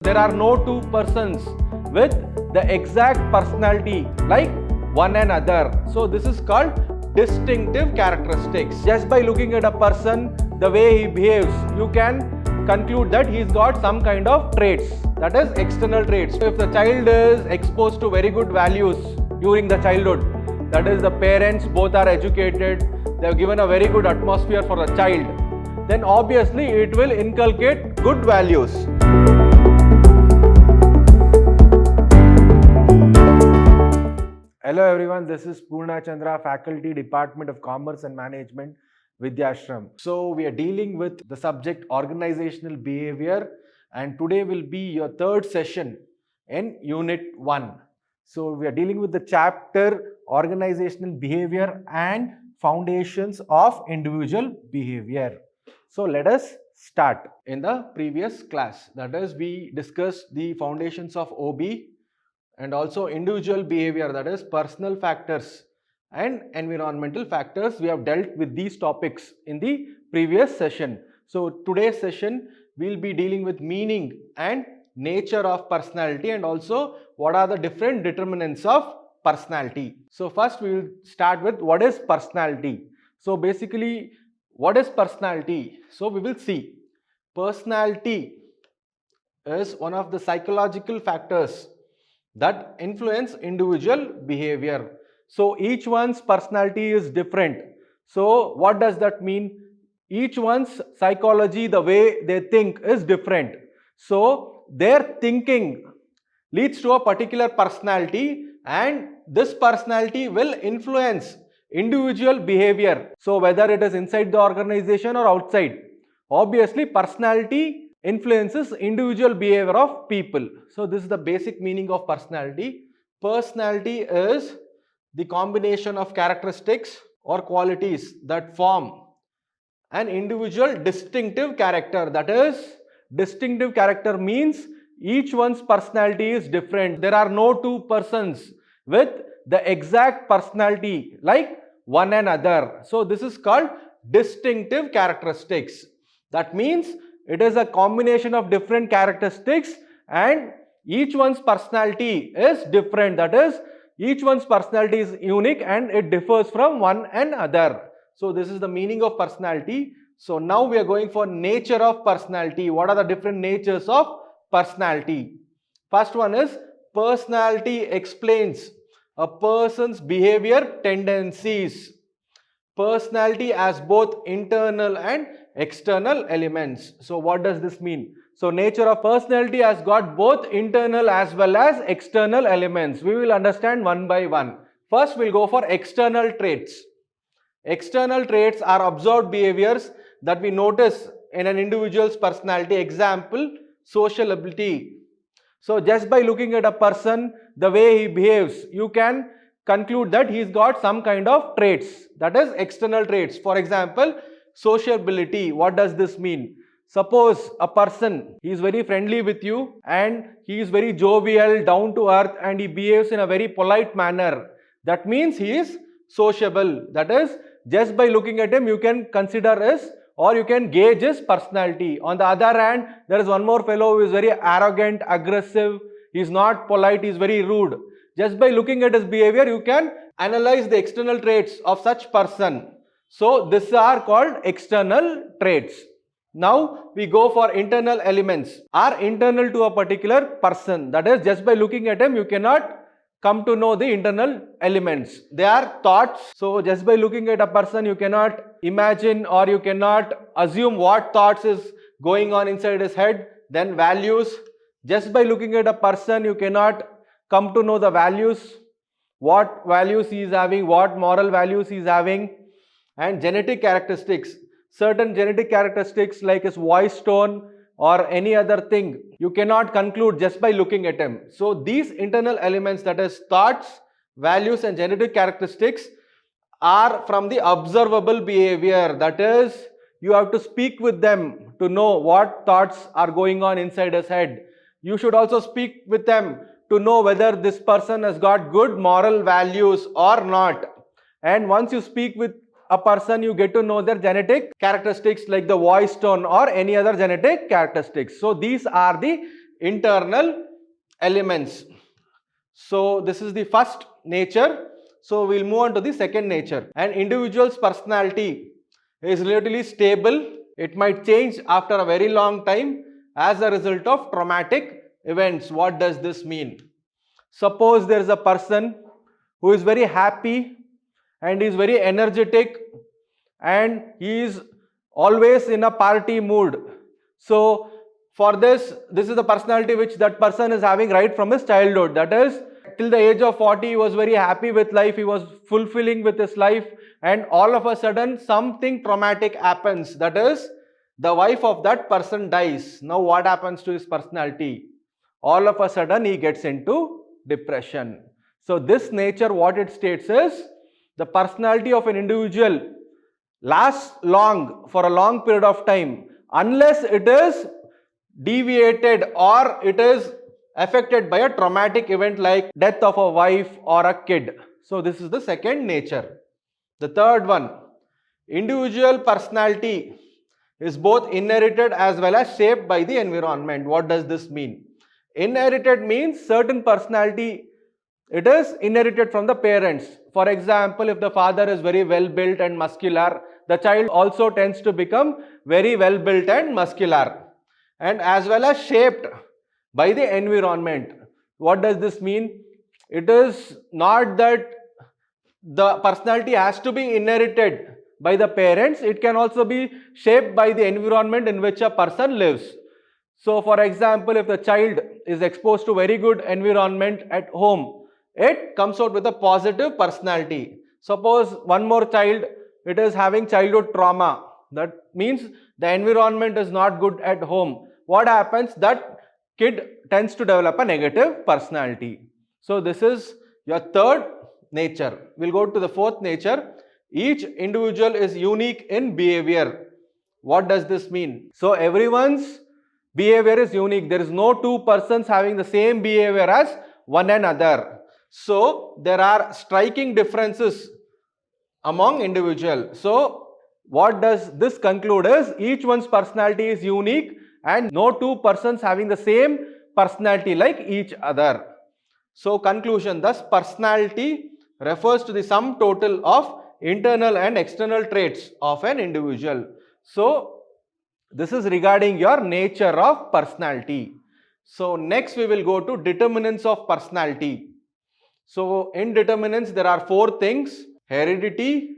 There are no two persons with the exact personality like one another. So this is called distinctive characteristics. Just by looking at a person, the way he behaves, you can conclude that he's got some kind of traits, that is external traits. So if the child is exposed to very good values during the childhood, that is the parents both are educated, they have given a very good atmosphere for the child, then obviously it will inculcate good values. Hello everyone, this is Purna Chandra, Faculty, Department of Commerce and Management, Vidhyaashram. So we are dealing with the subject organizational behavior, and today will be your third session in Unit 1. So we are dealing with the chapter Organizational Behavior and Foundations of Individual Behavior. So let us start. In the previous class, that is, we discussed the foundations of OB and also individual behavior, that is personal factors and environmental factors. We have dealt with these topics in the previous session. So today's session we will be dealing with meaning and nature of personality and also what are the different determinants of personality. So first we will start with what is personality. So basically, what is personality? So we will see personality is one of the psychological factors that influence individual behavior. So each one's personality is different. So what does that mean? Each one's psychology, the way they think, is different. So their thinking leads to a particular personality, and this personality will influence individual behavior. So whether it is inside the organization or outside, obviously personality influences individual behavior of people. So this is the basic meaning of personality. Personality is the combination of characteristics or qualities that form an individual distinctive character. That is, distinctive character means each one's personality is different. There are no two persons with the exact personality like one another. So this is called distinctive characteristics. That means it is a combination of different characteristics and each one's personality is different. That is, each one's personality is unique and it differs from one another. So this is the meaning of personality. So now we are going for nature of personality. What are the different natures of personality? First one is personality explains a person's behavior tendencies. Personality has both internal and external elements. So what does this mean? So nature of personality has got both internal as well as external elements. We will understand one by one. First we'll go for external traits. External traits are observed behaviors that we notice in an individual's personality. Example, social ability. So just by looking at a person, the way he behaves, you can conclude that he's got some kind of traits, that is external traits. For example, sociability. What does this mean? Suppose a person, he is very friendly with you and he is very jovial, down to earth, and he behaves in a very polite manner. That means he is sociable. That is, just by looking at him, you can consider his or you can gauge his personality. On the other hand, there is one more fellow who is very arrogant, aggressive, he is not polite, he is very rude. Just by looking at his behavior, you can analyze the external traits of such person. So these are called external traits. Now we go for internal elements, are internal to a particular person. That is, just by looking at him, you cannot come to know the internal elements. They are thoughts. So just by looking at a person, you cannot imagine or you cannot assume what thoughts is going on inside his head. Then values. Just by looking at a person, you cannot come to know the values, what values he is having, what moral values he is having. And genetic characteristics, certain genetic characteristics like his voice tone or any other thing, you cannot conclude just by looking at him. So these internal elements, that is thoughts, values and genetic characteristics, are from the observable behavior. That is, you have to speak with them to know what thoughts are going on inside his head. You should also speak with them to know whether this person has got good moral values or not. And once you speak with a person, you get to know their genetic characteristics like the voice tone or any other genetic characteristics. So these are the internal elements. So this is the first nature. So we'll move on to the second nature. An individual's personality is relatively stable. It might change after a very long time as a result of traumatic events. What does this mean? Suppose there is a person who is very happy and is very energetic and he is always in a party mood. So for this is the personality which that person is having right from his childhood. That is, till the age of 40 he was very happy with life, he was fulfilling with his life, and all of a sudden something traumatic happens. That is, the wife of that person dies. Now what happens to his personality? All of a sudden he gets into depression. So this nature, what it states is, the personality of an individual lasts long, for a long period of time, unless it is deviated or it is affected by a traumatic event like death of a wife or a kid. So this is the second nature. The third one, individual personality is both inherited as well as shaped by the environment. What does this mean? Inherited means certain personality, it is inherited from the parents. For example, if the father is very well built and muscular, the child also tends to become very well built and muscular. And as well as shaped by the environment. What does this mean? It is not that the personality has to be inherited by the parents. It can also be shaped by the environment in which a person lives. So for example, if the child is exposed to very good environment at home, it comes out with a positive personality. Suppose one more child, it is having childhood trauma. That means the environment is not good at home. What happens? That kid tends to develop a negative personality. So this is your third nature. We'll go to the fourth nature. Each individual is unique in behavior. What does this mean? So everyone's behavior is unique. There is no two persons having the same behavior as one another. So there are striking differences among individuals. So what does this conclude is, each one's personality is unique and no two persons having the same personality like each other. So conclusion, thus personality refers to the sum total of internal and external traits of an individual. So this is regarding your nature of personality. So next we will go to determinants of personality. So in determinants there are four things: heredity,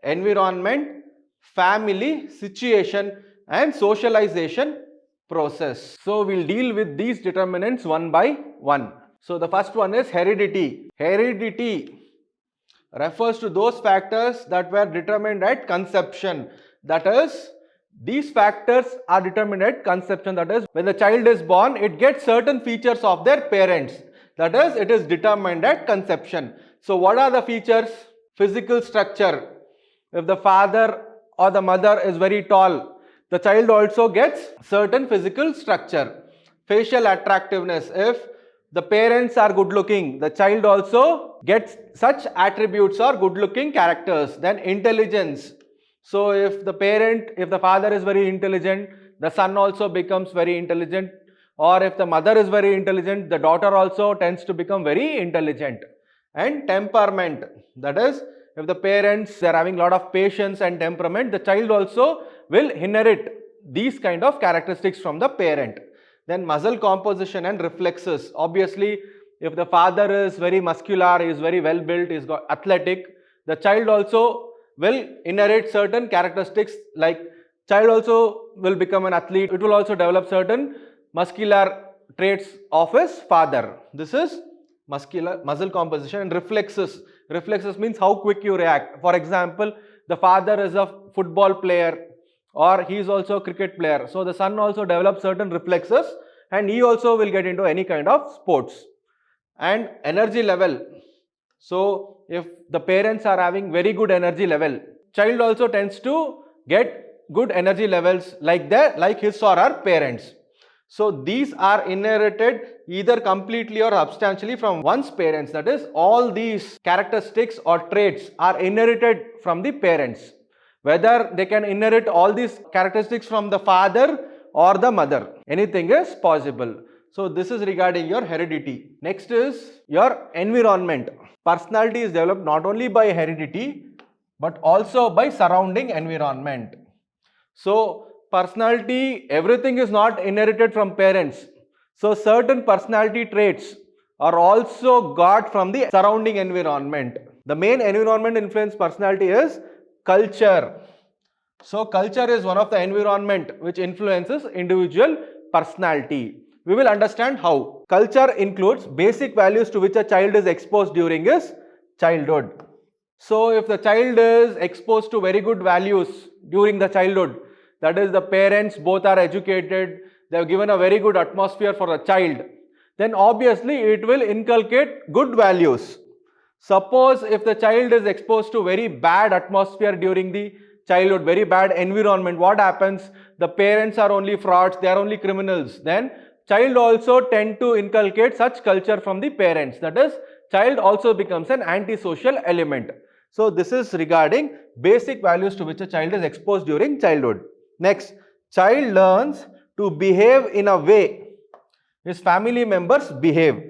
environment, family, situation, and socialization process. So we'll deal with these determinants one by one. So the first one is heredity. Heredity refers to those factors that were determined at conception. That is, these factors are determined at conception. That is, when the child is born, it gets certain features of their parents. That is, it is determined at conception. So what are the features? Physical structure. If the father or the mother is very tall, the child also gets certain physical structure. Facial attractiveness. If the parents are good looking, the child also gets such attributes or good looking characters. Then intelligence. So if the father is very intelligent, the son also becomes very intelligent. Or if the mother is very intelligent, the daughter also tends to become very intelligent. And temperament. That is, if the parents are having a lot of patience and temperament, the child also will inherit these kind of characteristics from the parent. Then muscle composition and reflexes. Obviously, if the father is very muscular, he is very well built, he is athletic, the child also will inherit certain characteristics, like child also will become an athlete. It will also develop certain muscular traits of his father. This is muscle composition. And reflexes. Reflexes means how quick you react. For example, the father is a football player or he is also a cricket player. So the son also develops certain reflexes and he also will get into any kind of sports. And energy level. So if the parents are having very good energy level, child also tends to get good energy levels like his or her parents. So these are inherited either completely or substantially from one's parents. That is, all these characteristics or traits are inherited from the parents. Whether they can inherit all these characteristics from the father or the mother, anything is possible. So this is regarding your heredity. Next is your environment. Personality is developed not only by heredity but also by surrounding environment. So personality, everything is not inherited from parents. So certain personality traits are also got from the surrounding environment. The main environment influence personality is culture. So culture is one of the environment which influences individual personality. We will understand how. Culture includes basic values to which a child is exposed during his childhood. So if the child is exposed to very good values during the childhood, that is the parents both are educated, they have given a very good atmosphere for the child, then obviously it will inculcate good values. Suppose if the child is exposed to very bad atmosphere during the childhood, very bad environment, what happens? The parents are only frauds, they are only criminals. Then child also tend to inculcate such culture from the parents. That is, child also becomes an antisocial element. So this is regarding basic values to which a child is exposed during childhood. Next, child learns to behave in a way his family members behave.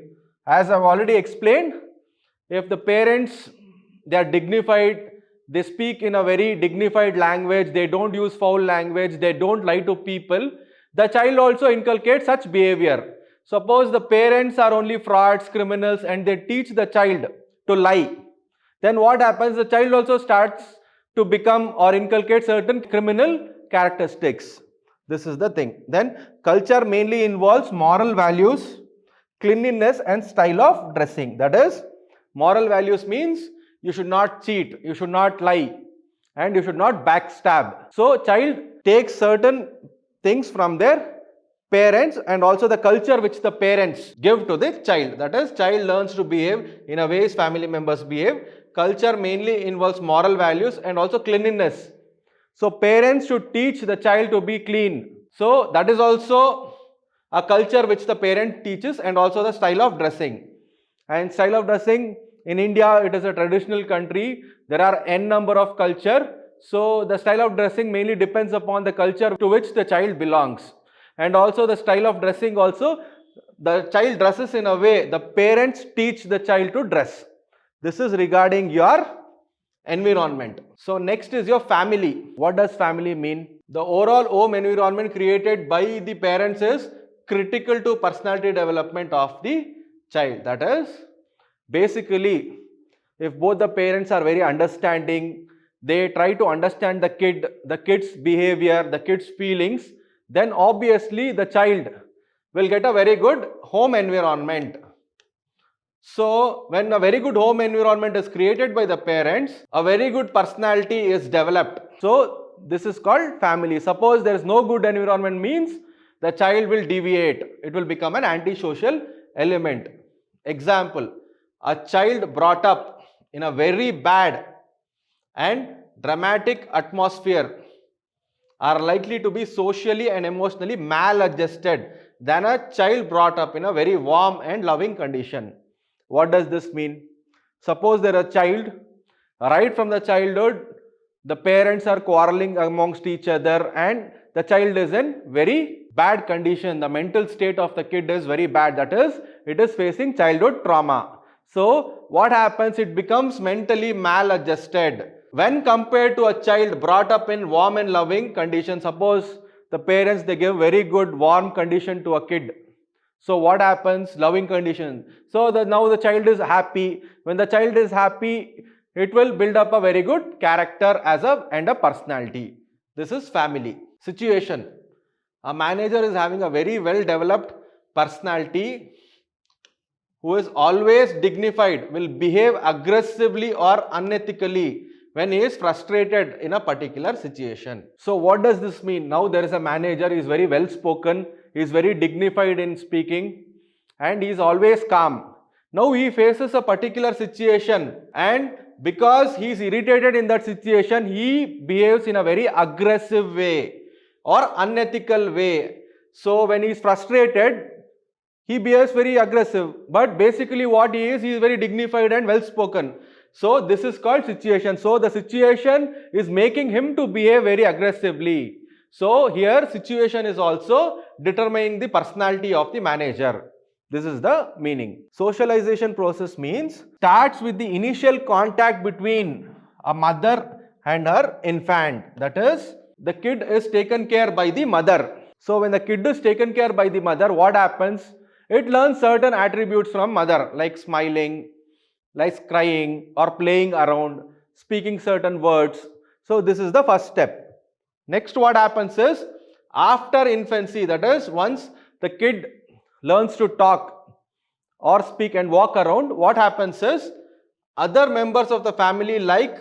As I have already explained, if the parents, they are dignified, they speak in a very dignified language, they don't use foul language, they don't lie to people, the child also inculcates such behavior. Suppose the parents are only frauds, criminals, and they teach the child to lie, then what happens? The child also starts to become or inculcate certain criminal characteristics. This is the thing. Then culture mainly involves moral values, cleanliness and style of dressing. That is, moral values means you should not cheat, you should not lie, and you should not backstab. So child takes certain things from their parents and also the culture which the parents give to the child. That is, child learns to behave in a way his family members behave. Culture mainly involves moral values and also cleanliness. So parents should teach the child to be clean. So that is also a culture which the parent teaches, and also the style of dressing. And style of dressing, in India it is a traditional country, there are n number of culture. So the style of dressing mainly depends upon the culture to which the child belongs. And also the style of dressing also, the child dresses in a way the parents teach the child to dress. This is regarding your environment. So next is your family. What does family mean? The overall home environment created by the parents is critical to personality development of the child. That is, basically, if both the parents are very understanding, they try to understand the kid's behavior, the kid's feelings, then obviously the child will get a very good home environment. So when a very good home environment is created by the parents, a very good personality is developed. So this is called family. Suppose there is no good environment, means the child will deviate. It will become an antisocial element. Example, a child brought up in a very bad and dramatic atmosphere are likely to be socially and emotionally maladjusted than a child brought up in a very warm and loving condition. What does this mean? Suppose there is a child, right from the childhood, the parents are quarreling amongst each other and the child is in very bad condition. The mental state of the kid is very bad. That is, it is facing childhood trauma. So what happens? It becomes mentally maladjusted. When compared to a child brought up in warm and loving condition, suppose the parents, they give very good warm condition to a kid. So what happens? Loving condition. So now the child is happy. When the child is happy, it will build up a very good character and a personality. This is family. Situation. A manager is having a very well developed personality, who is always dignified, will behave aggressively or unethically when he is frustrated in a particular situation. So what does this mean? Now there is a manager, he is very well spoken, he is very dignified in speaking, and he is always calm. Now he faces a particular situation, and because he is irritated in that situation, he behaves in a very aggressive way or unethical way. So when he is frustrated, he behaves very aggressive, but basically what he is very dignified and well spoken. So this is called situation. So the situation is making him to behave very aggressively. So here situation is also determining the personality of the manager. This is the meaning. Socialization process means starts with the initial contact between a mother and her infant. That is, the kid is taken care by the mother. So when the kid is taken care by the mother, what happens? It learns certain attributes from mother, like smiling, like crying, or playing around, speaking certain words. So this is the first step. Next, what happens is, after infancy, that is, once the kid learns to talk or speak and walk around, what happens is, other members of the family like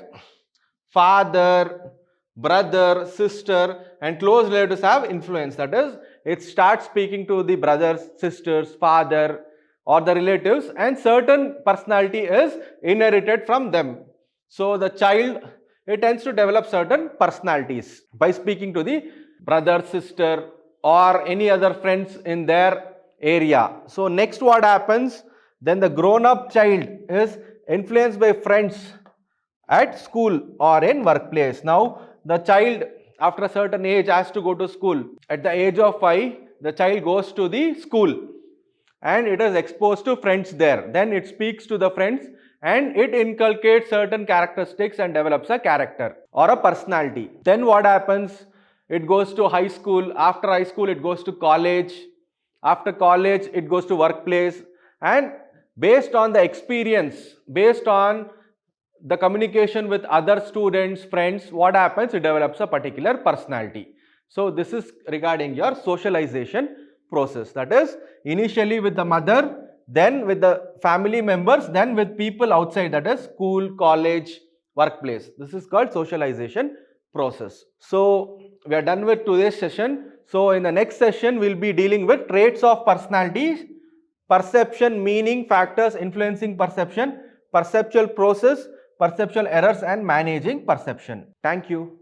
father, brother, sister and close relatives have influence. That is, it starts speaking to the brothers, sisters, father or the relatives, and certain personality is inherited from them. So the child, it tends to develop certain personalities by speaking to the brother, sister or any other friends in their area. So next, what happens? Then the grown up child is influenced by friends at school or in workplace. Now the child after a certain age has to go to school. At the age of 5, the child goes to the school and it is exposed to friends there. Then it speaks to the friends and it inculcates certain characteristics and develops a character or a personality. Then what happens? It goes to high school. After high school, it goes to college. After college, it goes to workplace, and based on the experience, based on the communication with other students, friends, what happens? It develops a particular personality. So this is regarding your socialization process. That is, initially with the mother, then with the family members, then with people outside, that is school, college, workplace. This is called socialization process. So we are done with today's session. So in the next session, we'll be dealing with traits of personality, perception, meaning, factors influencing perception, perceptual process, perceptual errors and managing perception. Thank you.